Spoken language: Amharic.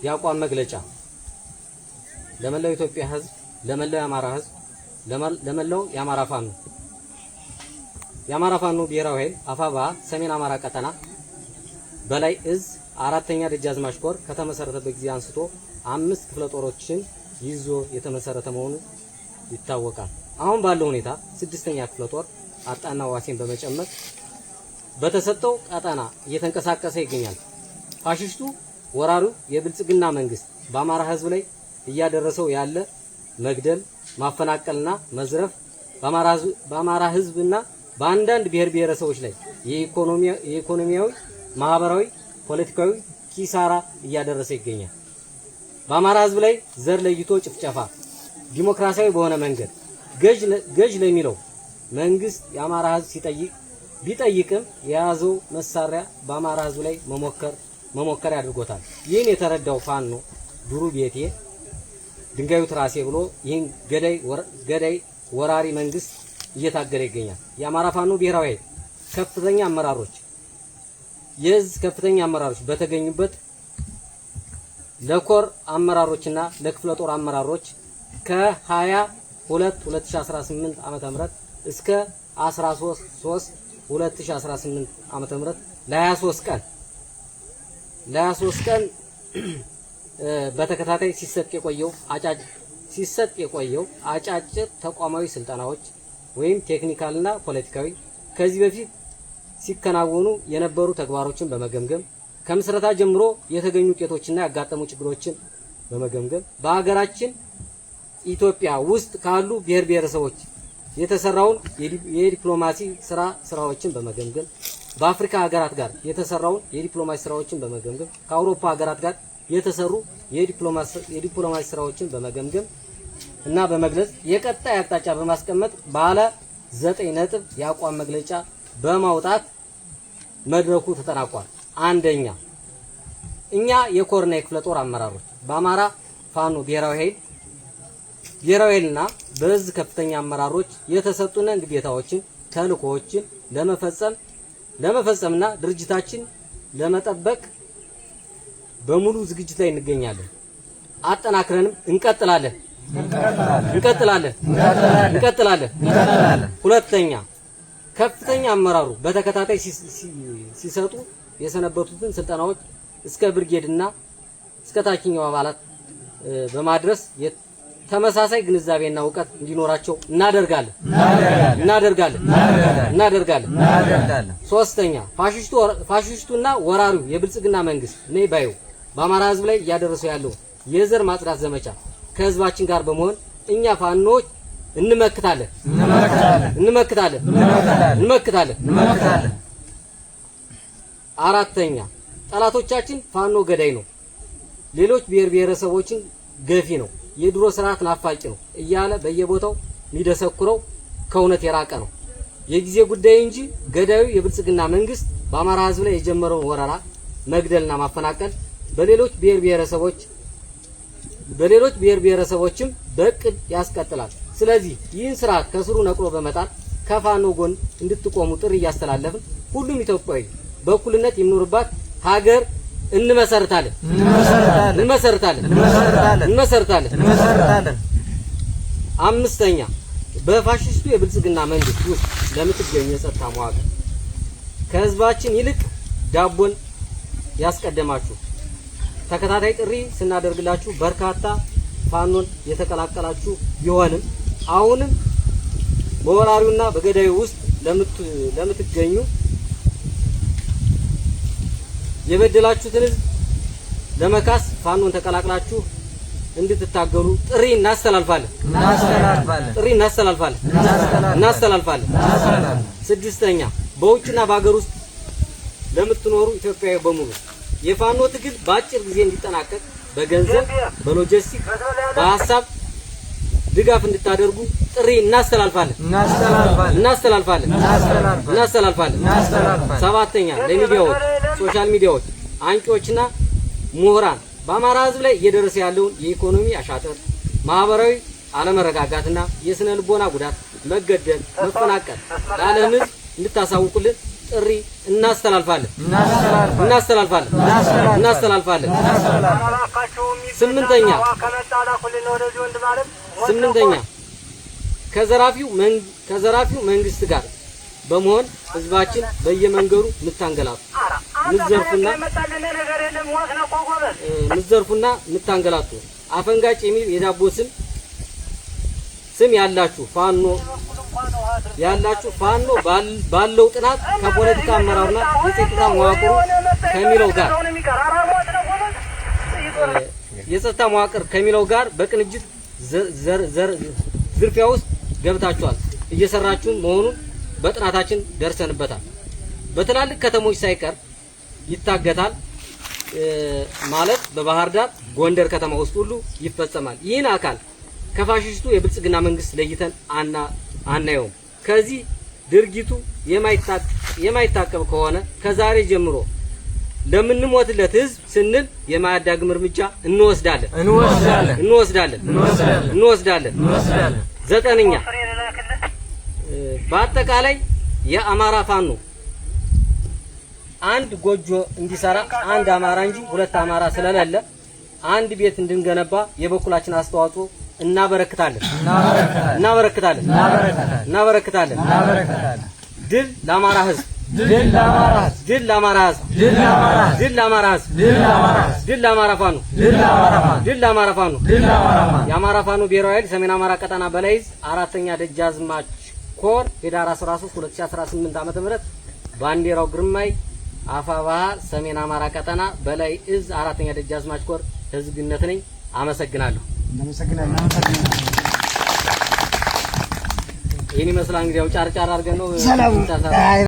የአቋም መግለጫ ለመላው ኢትዮጵያ ሕዝብ፣ ለመላው የአማራ ሕዝብ፣ ለመላው የአማራ ፋኖ ብሔራዊ ኃይል አፋባ ሰሜን አማራ ቀጠና በላይ እዝ አራተኛ ደጃዝማች ኮር ከተመሰረተበት ጊዜ አንስቶ 5 ክፍለ ጦሮችን ይዞ የተመሰረተ መሆኑ ይታወቃል። አሁን ባለው ሁኔታ 6ኛ ክፍለ ጦር አጣና ዋሴን በመጨመር በተሰጠው ቀጠና እየተንቀሳቀሰ ይገኛል። ፋሽስቱ ወራሪው የብልጽግና መንግስት በአማራ ህዝብ ላይ እያደረሰው ያለ መግደል፣ ማፈናቀልና መዝረፍ በአማራ ህዝብና በአንዳንድ ብሔር ብሔረሰቦች ላይ የኢኮኖሚያዊ፣ ማህበራዊ፣ ፖለቲካዊ ኪሳራ እያደረሰ ይገኛል። በአማራ ህዝብ ላይ ዘር ለይቶ ጭፍጨፋ ዲሞክራሲያዊ በሆነ መንገድ ገዥ ለሚለው መንግስት የአማራ ህዝብ ቢጠይቅም የያዘው መሳሪያ በአማራ ህዝብ ላይ መሞከር ያድርጎታል። ይህን የተረዳው ፋኖ ዱሩ ቤቴ ድንጋዩ ትራሴ ብሎ ይህን ገዳይ ወራሪ መንግስት እየታገለ ይገኛል። የአማራ ፋኖ ብሔራዊ ኃይል ከፍተኛ አመራሮች ከፍተኛ አመራሮች በተገኙበት ለኮር አመራሮችና ለክፍለ ጦር አመራሮች ከ22/2018 ዓ.ም እስከ 13/3/2018 ዓ.ም ለ23 ቀን በተከታታይ ሲሰጥ የቆየው አጫጭር ተቋማዊ ስልጠናዎች ወይም ቴክኒካልና ፖለቲካዊ ከዚህ በፊት ሲከናወኑ የነበሩ ተግባሮችን በመገምገም ከምስረታ ጀምሮ የተገኙ ውጤቶችና ያጋጠሙ ችግሮችን በመገምገም በሀገራችን ኢትዮጵያ ውስጥ ካሉ ብሔር ብሔረሰቦች የተሰራውን የዲፕሎማሲ ስራዎችን በመገምገም በአፍሪካ ሀገራት ጋር የተሰራውን የዲፕሎማሲ ስራዎችን በመገምገም ከአውሮፓ ሀገራት ጋር የተሰሩ የዲፕሎማሲ ስራዎችን በመገምገም እና በመግለጽ የቀጣይ አቅጣጫ በማስቀመጥ ባለ 9 ነጥብ የአቋም መግለጫ በማውጣት መድረኩ ተጠናቋል። አንደኛ፣ እኛ የኮርና የክፍለ ጦር አመራሮች በአማራ ፋኖ ብሔራዊ ኃይልና በእዝ ከፍተኛ አመራሮች የተሰጡን ግዴታዎችን፣ ተልእኮዎችን ለመፈጸምና ድርጅታችን ለመጠበቅ በሙሉ ዝግጅት ላይ እንገኛለን። አጠናክረንም እንቀጥላለን። ሁለተኛ፣ ከፍተኛ አመራሩ በተከታታይ ሲሰጡ የሰነበቱትን ስልጠናዎች እስከ ብርጌድና እስከ ታችኛው አባላት በማድረስ ተመሳሳይ ግንዛቤና ዕውቀት እንዲኖራቸው እናደርጋለን። ሶስተኛ፣ ፋሽስቱና ወራሪው የብልጽግና መንግስት ነይ ባዩ በአማራ ህዝብ ላይ እያደረሰው ያለው የዘር ማጽዳት ዘመቻ ከህዝባችን ጋር በመሆን እኛ ፋኖች እንመክታለን። አራተኛ፣ ጠላቶቻችን ፋኖ ገዳይ ነው፣ ሌሎች ብሔር ብሔረሰቦችን ገፊ ነው፣ የድሮ ስርዓት ናፋቂ ነው እያለ በየቦታው የሚደሰኩረው ከእውነት የራቀ ነው። የጊዜ ጉዳይ እንጂ ገዳዩ የብልጽግና መንግስት በአማራ ህዝብ ላይ የጀመረውን ወረራ፣ መግደልና ማፈናቀል በሌሎች ብሔር ብሔረሰቦችም በእቅድ ያስቀጥላል። ስለዚህ ይህን ስርዓት ከስሩ ነቅሎ በመጣል ከፋኖ ጎን እንድትቆሙ ጥሪ እያስተላለፍን ሁሉም ኢትዮጵያዊ በእኩልነት የሚኖርባት ሀገር እንመሰርታለን። አምስተኛ፣ በፋሽስቱ የብልጽግና መንግስት ውስጥ ለምትገኙ የጸጥታ መዋቅር ከህዝባችን ይልቅ ዳቦን ያስቀደማችሁ ተከታታይ ጥሪ ስናደርግላችሁ በርካታ ፋኖን የተቀላቀላችሁ ቢሆንም አሁንም በወራሪውና በገዳዩ ውስጥ ለምትገኙ የበደላችሁትን ህዝብ ለመካስ ፋኖን ተቀላቅላችሁ እንድትታገሉ ጥሪ እናስተላልፋለን። ስድስተኛ፣ በውጭና በአገር ውስጥ ለምትኖሩ ኢትዮጵያዊ በሙሉ የፋኖ ትግል በአጭር ጊዜ እንዲጠናቀቅ በገንዘብ፣ በሎጂስቲክ፣ በሀሳብ ድጋፍ እንድታደርጉ ጥሪ እናስተላልፋለን። ሰባተኛ፣ ለሚዲያዎች፣ ሶሻል ሚዲያዎች፣ አንቂዎችና ምሁራን በአማራ ህዝብ ላይ እየደረሰ ያለውን የኢኮኖሚ አሻጥር፣ ማህበራዊ አለመረጋጋትና የስነ ልቦና ጉዳት፣ መገደል፣ መፈናቀል ለዓለም ህዝብ እንድታሳውቁልን ጥሪ እናስተላልፋለን። ስምንተኛ ከዘራፊው መንግስት ጋር በመሆን ህዝባችን በየመንገዱ ምትዘርፉና ምታንገላቱ አፈንጋጭ የሚል የዳቦ ስም ያላችሁ ፋኖ ባለው ጥናት ከፖለቲካ አመራርና የጸጥታ መዋቅሩ ከሚለው ጋር በቅንጅት ዝርፊያ ውስጥ ገብታችኋል እየሰራችሁ መሆኑን በጥናታችን ደርሰንበታል። በትላልቅ ከተሞች ሳይቀር ይታገታል ማለት በባህር ዳር፣ ጎንደር ከተማ ውስጥ ሁሉ ይፈጸማል። ይህን አካል ከፋሽስቱ የብልጽግና መንግስት ለይተን አናየውም። ከዚህ ድርጊቱ የማይታቀብ ከሆነ ከዛሬ ጀምሮ ለምንሞትለት ህዝብ ስንል የማያዳግም እርምጃ እንወስዳለን። ዘጠነኛ በአጠቃላይ የአማራ ፋኖ አንድ ጎጆ እንዲሰራ አንድ አማራ እንጂ ሁለት አማራ ስለሌለ አንድ ቤት እንድንገነባ የበኩላችን አስተዋጽኦ እናበረክታለን። ድል ለአማራ ህዝብ! ድል ለአማራ ፋኖ! የአማራ ፋኖ ብሔራዊ ኃይል ሰሜን አማራ ቀጠና በላይ ዕዝ 4ኛ ደጃዝማች ኮር ህዳር 13 2018 ዓ.ም ባንዲራው ግርማይ አፋባሃ ሰሜን አማራ ቀጠና በላይ ዕዝ 4ኛ ደጃዝማች ኮር ህዝብነት ነኝ። አመሰግናለሁ። ይህን ይመስላል እንግዲህ ያው ጫር አድርገን ነው